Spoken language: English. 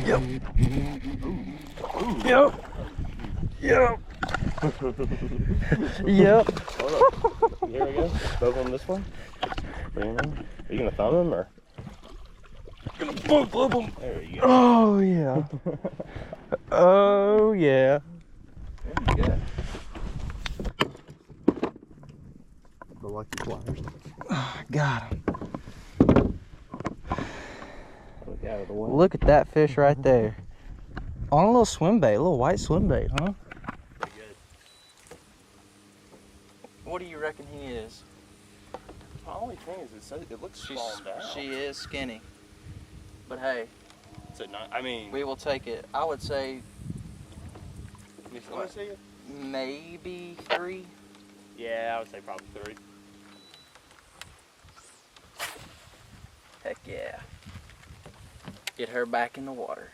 Yep. Yep. Yep. Yep. Hold up. Here we go. Both on this one. Bring him in. Are you gonna thumb him or? Gonna both of them. There you go. Oh yeah. Oh yeah. Yeah. The lucky flyers. Got him. Look out of the way. Look at that fish right there. On a little swim bait, a little white swim bait, huh? Pretty good. What do you reckon he is? The only thing is it looks small down. She is skinny. But hey, Is it not? I mean, we will take it. I would say let me see it. maybe 3. Yeah, I would say probably 3. Heck yeah. Get her back in the water.